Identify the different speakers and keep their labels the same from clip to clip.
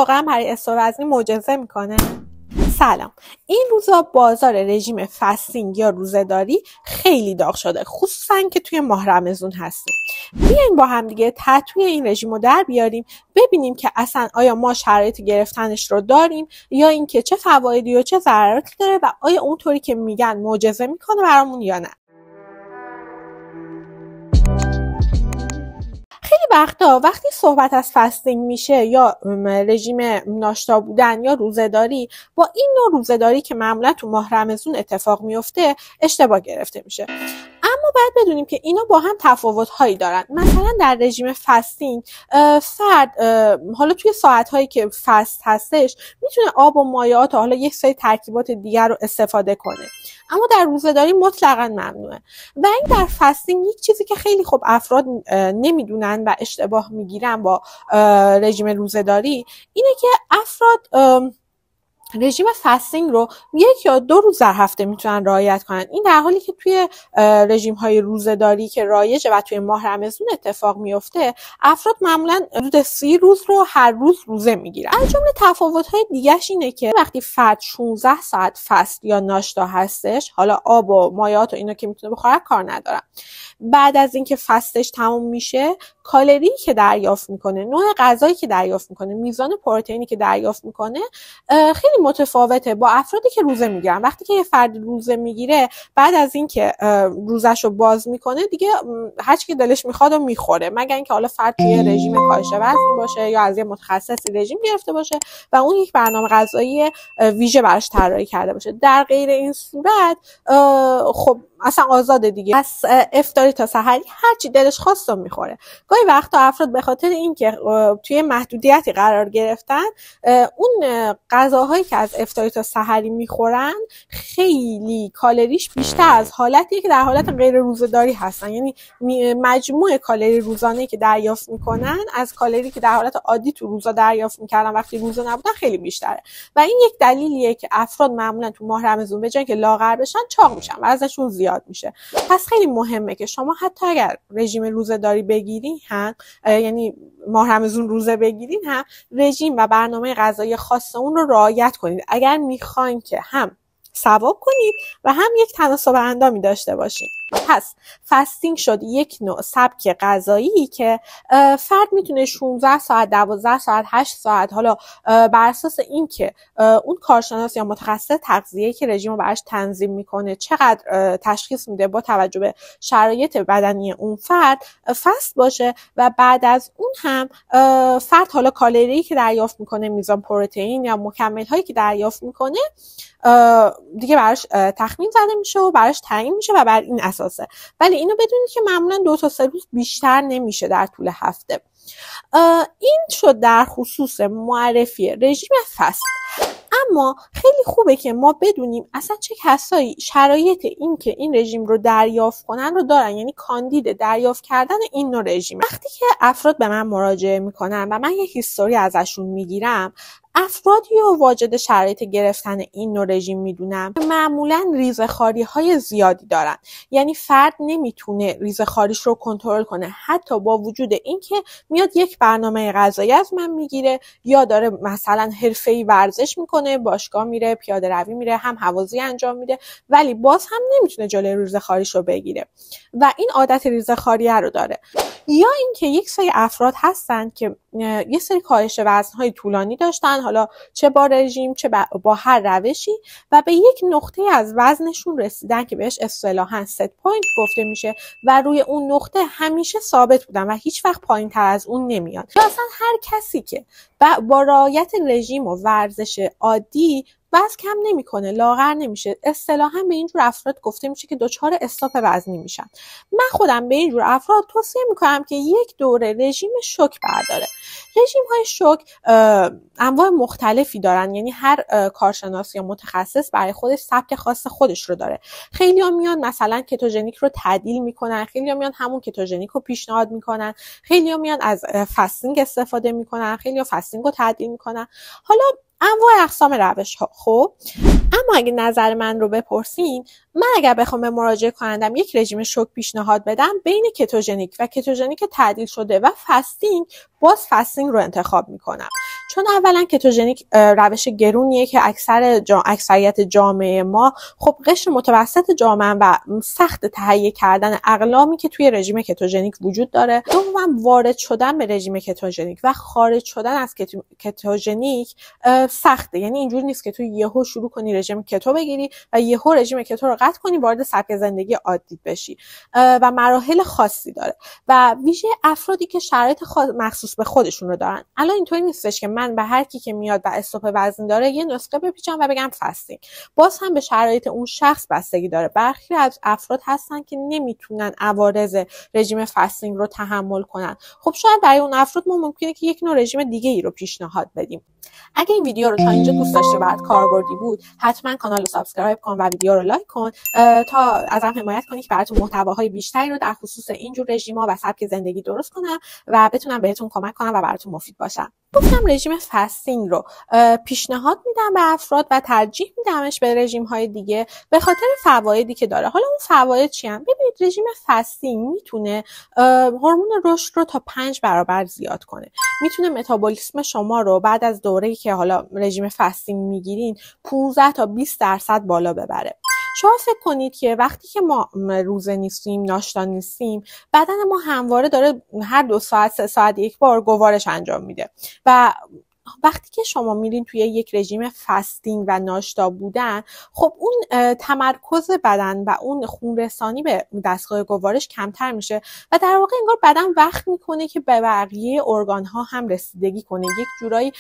Speaker 1: واقعا برای اصلاح وزنی معجزه میکنه؟ سلام. این روزا بازار رژیم فاستینگ یا روزه‌داری خیلی داغ شده، خصوصا که توی ماه رمضان هستیم. بیاین با هم دیگه تحت این رژیم رو در بیاریم، ببینیم که اصلا آیا ما شرایط گرفتنش رو داریم یا اینکه چه فوایدی و چه ضراراتی داره و آیا اونطوری که میگن معجزه میکنه برامون یا نه. خیلی وقتا وقتی صحبت از فاستینگ میشه یا رژیم ناشتا بودن یا روزه‌داری، با این نوع روزه‌داری که معمولا تو ماه رمضان اتفاق میفته اشتباه گرفته میشه. اما باید بدونیم که اینا با هم تفاوت‌هایی دارن. مثلا در رژیم فاستینگ فرد حالا توی ساعت‌هایی که فست هستش میتونه آب و مایعات و حالا یک سری ترکیبات دیگر رو استفاده کنه، اما در روزه‌داری مطلقاً ممنوعه. و این در فاستینگ یک چیزی که خیلی خوب افراد نمیدونن و اشتباه میگیرن با رژیم روزه‌داری اینه که افراد رژیم فاستینگ رو 1 یا 2 روز در هفته میتونن رعایت کنن. این در حالی که توی رژیم های روزه‌داری که رایجه و توی ماه رمضان اتفاق میفته، افراد معمولا حدود 30 روز رو هر روز روزه میگیرن. از جمله تفاوت های دیگه‌اش اینه که وقتی فرد 16 ساعت فست یا ناشتا هستش، حالا آب و مایعات و اینا که میتونه بخوره کار ندارن. بعد از اینکه فستش تموم میشه، کالری که دریافت میکنه، نوع غذایی که دریافت میکنه، میزان پروتئینی که دریافت میکنه خیلی متفاوته با افرادی که روزه میگیرن. وقتی که یه فرد روزه میگیره، بعد از اینکه روزش رو باز میکنه دیگه هر چی که دلش میخواد و میخوره، مگر اینکه حالا فرد توی رژیم کاهش وزن باشه یا از یه متخصصی رژیم گرفته باشه و اون یک برنامه غذایی ویژه براش طراحی کرده باشه. در غیر این صورت خب اصلا آزاده دیگه، از افطاری تا سحری هر چی دلش خواست رو میخوره. گاهی وقتا افراد به خاطر اینکه توی محدودیتی قرار گرفتن، اون غذاهایی که از افطاری تا سحری میخورن خیلی کالریش بیشتر از حالتی که در حالت غیر روزه‌داری هستن. یعنی مجموع کالری روزانه که دریافت میکنن از کالری که در حالت عادی تو روزا دریافت میکردن وقتی روزه نبودن خیلی بیشتره. و این یک دلیلیه که افراد معمولا تو ماه رمضان به جای که لاغر بشن چاق میشن، وزنشون زیاد میشه. پس خیلی مهمه که شما حتی اگر رژیم روزه‌داری بگیرین هم، یعنی ماه رمضان روزه بگیرین هم، رژیم و برنامه غذایی خاص اون رو رعایت کنید اگر میخواین که هم ثواب کنید و هم یک تناسب اندامی داشته باشید. پس فاستینگ شد یک نوع سبک غذایی که فرد میتونه 16 ساعت، 12 ساعت، 8 ساعت، حالا بر اساس اینکه اون کارشناس یا متخصص تغذیه‌ای که رژیم رو براش تنظیم میکنه چقدر تشخیص میده با توجه به شرایط بدنی اون فرد فست باشه و بعد از اون هم فرد حالا کالری که دریافت میکنه، میزان پروتئین یا مکمل هایی که دریافت میکنه دیگه براش تخمین زده میشه و براش تعیین میشه و بر این اساسه. ولی اینو بدونید که معمولا 2 تا 3 روز بیشتر نمیشه در طول هفته. این شد در خصوص معرفی رژیم فست. اما خیلی خوبه که ما بدونیم اصلا چه کسایی شرایط این که این رژیم رو دریافت کنن رو دارن، یعنی کاندید دریافت کردن این نوع رژیم. وقتی که افراد به من مراجعه میکنن و من یک هیستوری ازشون میگیرم، افرادی رو واجد شرایط گرفتن این نوع رژیم میدونم معمولا ریزه‌خواری های زیادی دارن. یعنی فرد نمیتونه ریزه‌خواریش رو کنترل کنه، حتی با وجود اینکه میاد یک برنامه غذایی از من میگیره یا داره مثلا حرفه‌ای ورزش میکنه، باشگاه میره، پیاده روی میره، هم هوازی انجام میده، ولی باز هم نمیتونه جلوی ریزه‌خواریش رو بگیره و این عادت ریزه‌خواری رو داره. یا اینکه یک سری افراد هستن که یه سری کاهش وزن‌های طولانی داشتن، حالا چه با رژیم چه با هر روشی، و به یک نقطه از وزنشون رسیدن که بهش اصطلاحاً ست پوینت گفته میشه و روی اون نقطه همیشه ثابت بودن و هیچ وقت پایین‌تر از اون نمیان. اصلا هر کسی که با رعایت رژیم و ورزش عادی وزن کم نمیکنه، لاغر نمیشه، اصطلاحاً به اینجور افراد گفته میشه که دچار استاپ وزنی میشن. من خودم به اینجور افراد توصیه میکنم که یک دوره رژیم شوک برداره. رژیم های شوک انواع مختلفی دارن، یعنی هر کارشناس یا متخصص برای خودش سبک خاص خودش رو داره. خیلی‌ها میان مثلا کتوژنیک رو تعدیل میکنن، خیلی‌ها میان همون کتوژنیک رو پیشنهاد میکنن، خیلی‌ها میان از فاستینگ استفاده میکنن، خیلی‌ها فاستینگ رو تعدیل میکنن. حالا انواع اقسام روش ها. خب اما اگه نظر من رو بپرسین، من اگر بخوام به مراجعه کنندم یک رژیم شوک پیشنهاد بدم بین کتوژنیک و کتوژنیک تعدیل شده و فاستینگ، باز فاستینگ رو انتخاب میکنم. چون اولا کتوژنیک روش گرونیه که اکثریت جامعه ما خب قشر متوسط جامعه و سخت تهیه کردن اقلامی که توی رژیم کتوژنیک وجود داره. دوم وارد شدن به رژیم کتوژنیک و خارج شدن از کتوژنیک سخته. یعنی اینجوری نیست که تو یهو شروع کنی رژیم کتو بگیری و یهو رژیم کتو رو قطع کنی وارد سبک زندگی عادی بشی و مراحل خاصی داره و ویژه افرادی که شرایط مخصوص به خودشون رو دارن. الان اینطوری نیستش که من به هر کی که میاد و استوپ وزن داره یه نسخه بپیچم و بگم فستینگ. باز هم به شرایط اون شخص بستگی داره. برخی از افراد هستن که نمیتونن عوارض رژیم فستینگ رو تحمل کنن. خب شاید برای اون افراد ما ممکنه که یک نوع رژیم دیگه ای رو پیشنهاد بدیم. اگه این ویدیو رو تا اینجا دوست داشتی و برات کاربردی بود حتما کانال رو سابسکرایب کن و ویدیو رو لایک کن تا ازم حمایت کنی که براتون محتواهای بیشتری رو در خصوص اینجور رژیم‌ها و سبک زندگی درست کنم و بتونم بهتون کمک کنم و براتون مفید باشم. گفتم رژیم فستینگ رو پیشنهاد میدم به افراد و ترجیح میدمش به رژیم‌های دیگه به خاطر فوایدی که داره. حالا اون فواید چی ان؟ ببینید رژیم فستینگ میتونه هورمون رشد رو تا 5 برابر زیاد کنه. میتونه متابولیسم شما رو بعد از دوره‌ای که حالا رژیم فستینگ میگیرین 15 تا 20% بالا ببره. شما فکر کنید که وقتی که ما روزه نیستیم، ناشتا نیستیم، بدن ما همواره داره هر 2 ساعت 3 ساعت یک بار گوارش انجام میده و وقتی که شما میرین توی یک رژیم فستینگ و ناشتا بودن خب اون تمرکز بدن و اون خونرسانی به دستگاه گوارش کمتر میشه و در واقع انگار بدن وقت میکنه که به بقیه ارگان ها هم رسیدگی کنه. یک جورایی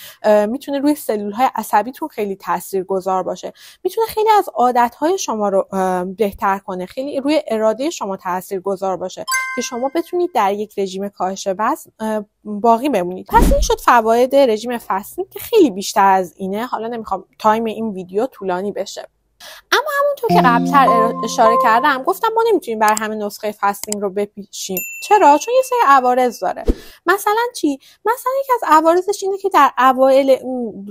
Speaker 1: میتونه روی سلول های عصبیتون خیلی تاثیرگذار باشه. میتونه خیلی از عادت های شما رو بهتر کنه. خیلی روی اراده شما تاثیرگذار باشه که شما بتونید در یک رژیم کاهش وزن باقی بمونید. پس این شد فواید رژیم فستینگ که خیلی بیشتر از اینه. حالا نمیخوام تایم این ویدیو طولانی بشه. اما همونطور که قبلتر اشاره کردم گفتم ما نمیتونیم بر همه نسخه فستینگ رو بپیچیم. چرا؟ چون یه سری عوارض داره. مثلا چی؟ مثلا یکی از عوارضش اینه که در اوایل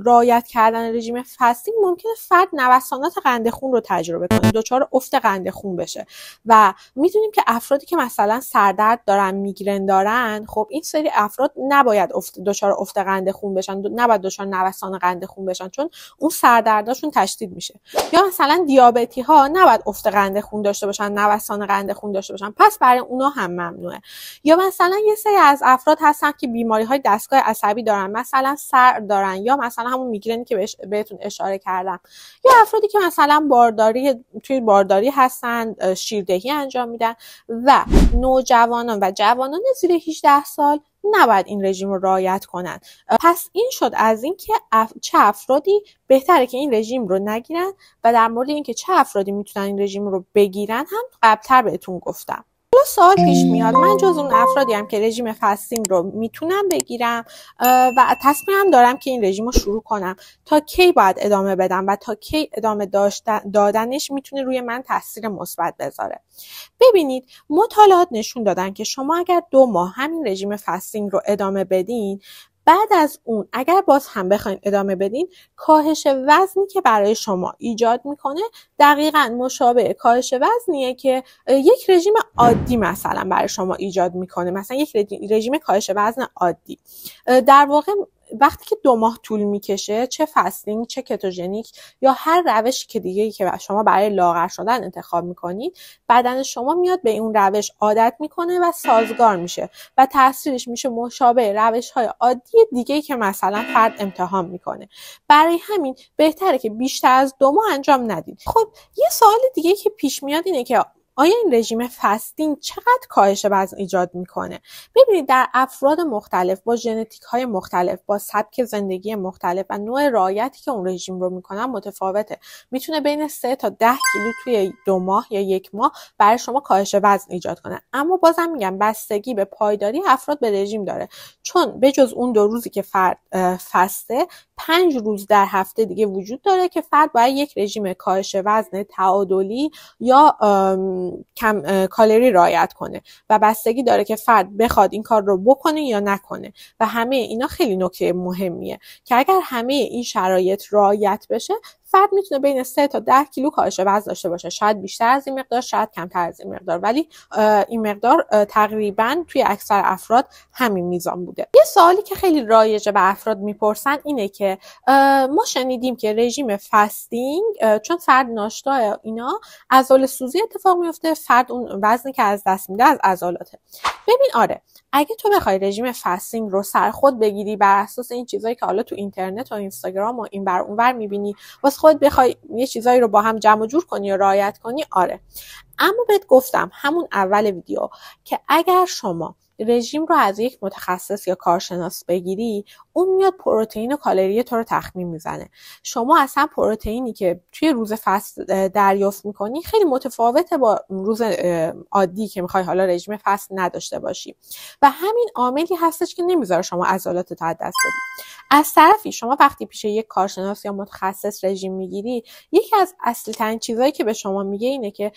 Speaker 1: رعایت کردن رژیم فستینگ ممکنه فرد نوسانات قند خون رو تجربه کنه، دچار افت قند خون بشه و میدونیم که افرادی که مثلا سردرد دارن، میگرن دارن، خب این سری افراد نباید دچار افت قند خون بشن، نباید دچار نوسان قند خون بشن چون اون سردرداشون تشدید میشه. یا مثلا دیابتی ها نباید افت قند خون داشته باشن، نوسان قند خون داشته باشن، پس برای اونا هم ممنوعه. یا مثلا یه سری از افراد هستن که بیماری های دستگاه عصبی دارن، مثلا سر دارن یا مثلا همون میگرنی که بهتون اشاره کردم، یا افرادی که مثلا توی بارداری هستن، شیردهی انجام میدن و نوجوانان و جوانان زیر 18 سال نباید این رژیم رو رعایت کنن. پس این شد از این که چه افرادی بهتره که این رژیم رو نگیرن و در مورد این که چه افرادی میتونن این رژیم رو بگیرن هم قبلتر بهتون گفتم. حالا سوال پیش میاد من جز اون افرادی هم که رژیم فستینگ رو میتونم بگیرم و تصمیمم دارم که این رژیم رو شروع کنم، تا کی باید ادامه بدم و تا کی ادامه دادنش میتونه روی من تاثیر مثبت بذاره؟ ببینید مطالعات نشون دادن که شما اگر 2 ماه همین رژیم فستینگ رو ادامه بدین، بعد از اون اگر باز هم بخواین ادامه بدین، کاهش وزنی که برای شما ایجاد میکنه دقیقاً مشابه کاهش وزنیه که یک رژیم عادی مثلا برای شما ایجاد میکنه. مثلا یک رژیم کاهش وزن عادی در واقع وقتی که 2 ماه طول میکشه، چه فستینگ چه کتوژنیک یا هر روشی که دیگه‌ای که شما برای لاغر شدن انتخاب میکنید، بدن شما میاد به اون روش عادت میکنه و سازگار میشه و تاثیرش میشه مشابه روش‌های عادی دیگه‌ای که مثلا فرد امتحان میکنه. برای همین بهتره که بیشتر از 2 ماه انجام ندید. خب یه سوال دیگه که پیش میاد اینه که آیا این رژیم فستینگ چقدر کاهش وزن ایجاد میکنه؟ ببینید در افراد مختلف با ژنتیک های مختلف، با سبک زندگی مختلف و نوع رعایتی که اون رژیم رو میکنن متفاوته. میتونه بین 3 تا 10 کیلو توی 2 ماه یا 1 ماه برای شما کاهش وزن ایجاد کنه. اما بازم میگم بستگی به پایداری افراد به رژیم داره، چون بجز اون 2 روزی که فرد فسته، 5 روز در هفته دیگه وجود داره که فرد باید یک رژیم کاهش وزن تعادلی یا کم کالری رعایت کنه و بستگی داره که فرد بخواد این کار رو بکنه یا نکنه و همه اینا خیلی نکته مهمیه که اگر همه این شرایط رعایت بشه، فرد میتونه بین 3 تا 10 کیلو کاهش وزن داشته باشه، شاید بیشتر از این مقدار، شاید کمتر از این مقدار، ولی این مقدار تقریبا توی اکثر افراد همین میزان بوده. یه سوالی که خیلی رایجه به افراد میپرسن اینه که ما شنیدیم که رژیم فاستینگ چون فرد ناشتا اینا عضله سوزی اتفاق میفته، فرد اون وزنی که از دست میده از عضلاته. ببین آره، اگه تو بخوای رژیم فاستینگ رو سر خود بگیری بر اساس این چیزایی که حالا تو اینترنت و اینستاگرام و این بر اون ور میبینی، واسه خودت بخوای یه چیزایی رو با هم جمع و جور کنی و رعایت کنی، آره. اما بهت گفتم همون اول ویدیو که اگر شما رژیم رو از یک متخصص یا کارشناس بگیری، اون میاد پروتئین و کالری تو رو تخمین میزنه. شما اصلا پروتئینی که توی روز فست دریافت میکنی خیلی متفاوته با روز عادی که میخوای حالا رژیم فست نداشته باشی و همین عاملی هستش که نمیذاره شما عضلاتت از دست بدی. از طرفی شما وقتی پیش یک کارشناس یا متخصص رژیم میگیری، یکی از اصلی ترین چیزایی که به شما میگه اینه که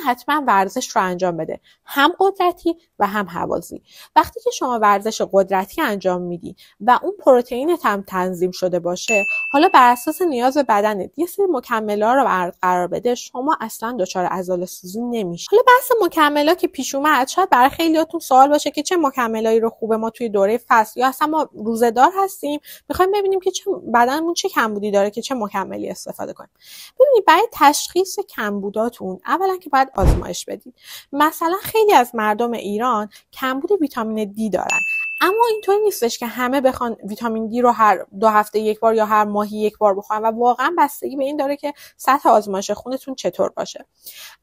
Speaker 1: حتما ورزش رو انجام بده، هم قدرتی و هم هوازی. وقتی که شما ورزش قدرتی انجام میدی و اون پروتئینت هم تنظیم شده باشه، حالا بر اساس نیاز بدنت یه سری مکمل‌ها رو قرار بده، شما اصلا دچار عضله سوزی نمیشی. حالا بحث مکمل‌ها که پیش اومد، شاید برای خیلیاتون سوال باشه که چه مکملایی رو خوبه ما توی دوره فصل یا اصلا ما روزه‌دار هستیم میخوایم ببینیم که چه بدنمون چه کمبودی داره که چه مکملی استفاده کنیم. ببینید برای تشخیص کمبوداتون اولا که باید آزمایش بدید. مثلا خیلی از مردم ایران کمبود ویتامین دی دارن، اما اینطوری نیستش که همه بخوان ویتامین دی رو هر 2 هفته یک بار یا هر ماهی یک بار بخورن و واقعا بستگی به این داره که سطح آزمایش خونتون چطور باشه.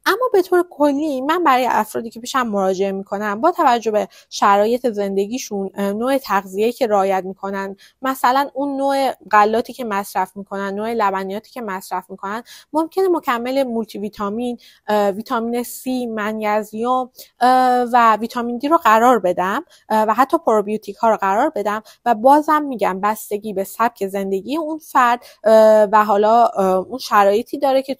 Speaker 1: اما به طور کلی من برای افرادی که پیشم مراجعه میکنم با توجه به شرایط زندگیشون، نوع تغذیه‌ای که رعایت میکنن، مثلا اون نوع غلاتی که مصرف میکنن، نوع لبنیاتی که مصرف میکنن، ممکنه مکمل مولتی ویتامین، ویتامین C، منیزیم و ویتامین دی رو قرار بدم و حتی پروبیوتیک ها رو قرار بدم و بازم میگم بستگی به سبک زندگی اون فرد و حالا اون شرایطی داره که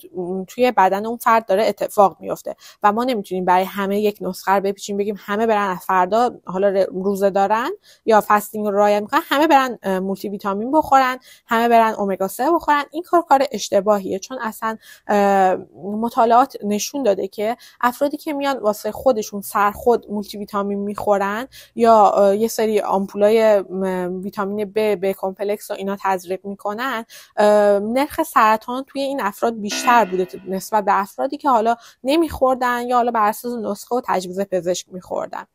Speaker 1: توی بدن اون فرد داره اتفاق میفته و ما نمیتونیم برای همه یک نسخه رو بپیچیم بگیم همه برن از فردا حالا روزه دارن یا فاستینگ رو رعایت میکنن همه برن مولتی ویتامین بخورن، همه برن امگا 3 بخورن. این کار اشتباهیه، چون اصلا مطالعات نشون داده که افرادی که میان واسه خودشون سرخود مولتی ویتامین میخورن یا یه سری آمپولای ویتامین B کمپلکس و اینا تزریق میکنن، نرخ سرطان توی این افراد بیشتر بوده نسبت به افرادی که حالا نمیخوردن یا حالا بر اساس نسخه و تجویز پزشک میخوردن.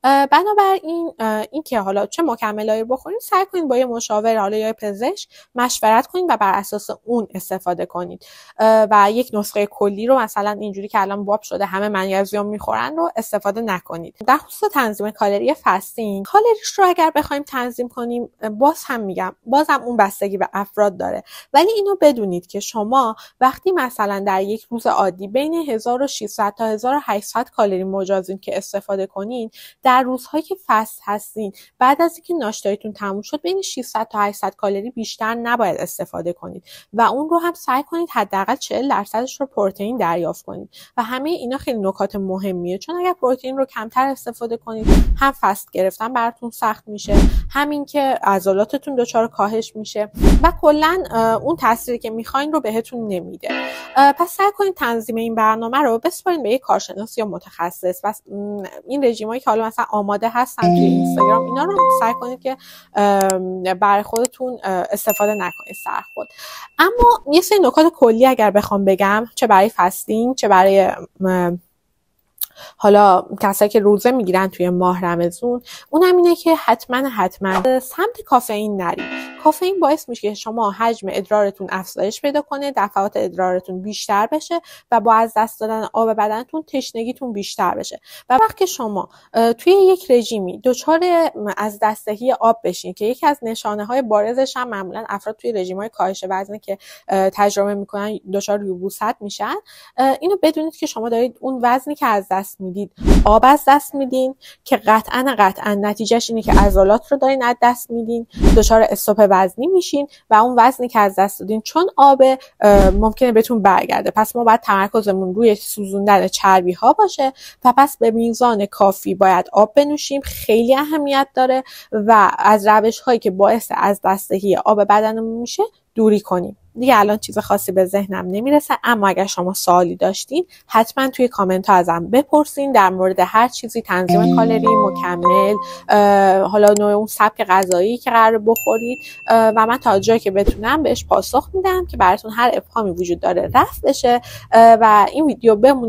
Speaker 1: بنابراین این که حالا چه مکملایی بخورید سعی کنید با یه مشاور حالا یا پزشک مشورت کنید و بر اساس اون استفاده کنید و یک نسخه کلی رو مثلا اینجوری که الان باب شده همه منیزیم میخورن رو استفاده نکنید. در خصوص تنظیم کالری فاستینگ، کالریش رو اگر بخوایم تنظیم کنیم بازم اون بستگی به افراد داره، ولی اینو بدونید که شما وقتی مثلا در یک روز عادی بین 1600 تا 1800 کالری مجازین که استفاده کنین، در روزهایی که فست هستین بعد از اینکه ناشتاییتون تموم شد بین 600 تا 800 کالری بیشتر نباید استفاده کنید و اون رو هم سعی کنید حداقل 40% رو پروتئین دریافت کنید و همه اینا خیلی نکات مهمیه، چون اگر پروتئین رو کمتر استفاده کنید هم فست گرفتن براتون سخت میشه، همین که عضلاتتون دچار کاهش میشه و کلا اون تأثیری که میخواین رو بهتون نمیده. پس سعی کنید تنظیم این برنامه رو بسپارین به یک کارشناس یا متخصص و این رژیمایی که حالا مثلا آماده هستن توی اینستاگرام اینا رو سعی کنید که برای خودتون استفاده نکنید سر خود. اما یه سری نکات کلی اگر بخوام بگم، چه برای فاستینگ چه برای حالا کسایی که روزه میگیرن توی ماه رمضان، اونم اینه که حتما سمت کافئین نرید. کافئین باعث میشه که شما حجم ادرارتون افزایش پیدا کنه، دفعات ادرارتون بیشتر بشه و با از دست دادن آب بدنتون تشنگیتون بیشتر بشه و وقتی شما توی یک رژیمی دچار از دستدهی آب بشین که یکی از نشانه های بارزش هم معمولا افراد توی رژیم‌های کاهش وزن که تجربه میکنن دچار یبوست میشن، اینو بدونید که شما دارید اون وزنی که از دست میدید آب از دست میدین که قطعا نتیجهش اینه که عضلات رو دارین از دست میدین، دچار استوپ وزنی میشین و اون وزنی که از دست دادین چون آب ممکنه بهتون برگرده. پس ما باید تمرکزمون روی سوزوندن چربی ها باشه و پس به میزان کافی باید آب بنوشیم، خیلی اهمیت داره و از روش هایی که باعث از دستدهی آب بدنمون میشه دوری کنیم. دیگه الان چیز خاصی به ذهنم نمیرسه، اما اگر شما سوالی داشتین حتما توی کامنت ها ازم بپرسین در مورد هر چیزی، تنظیم کالری، مکمل، حالا نوع اون سبک غذایی که قرار بخورید و من تا جایی که بتونم بهش پاسخ میدم که براتون هر ابهامی وجود داره رفع بشه و این ویدیو بمونه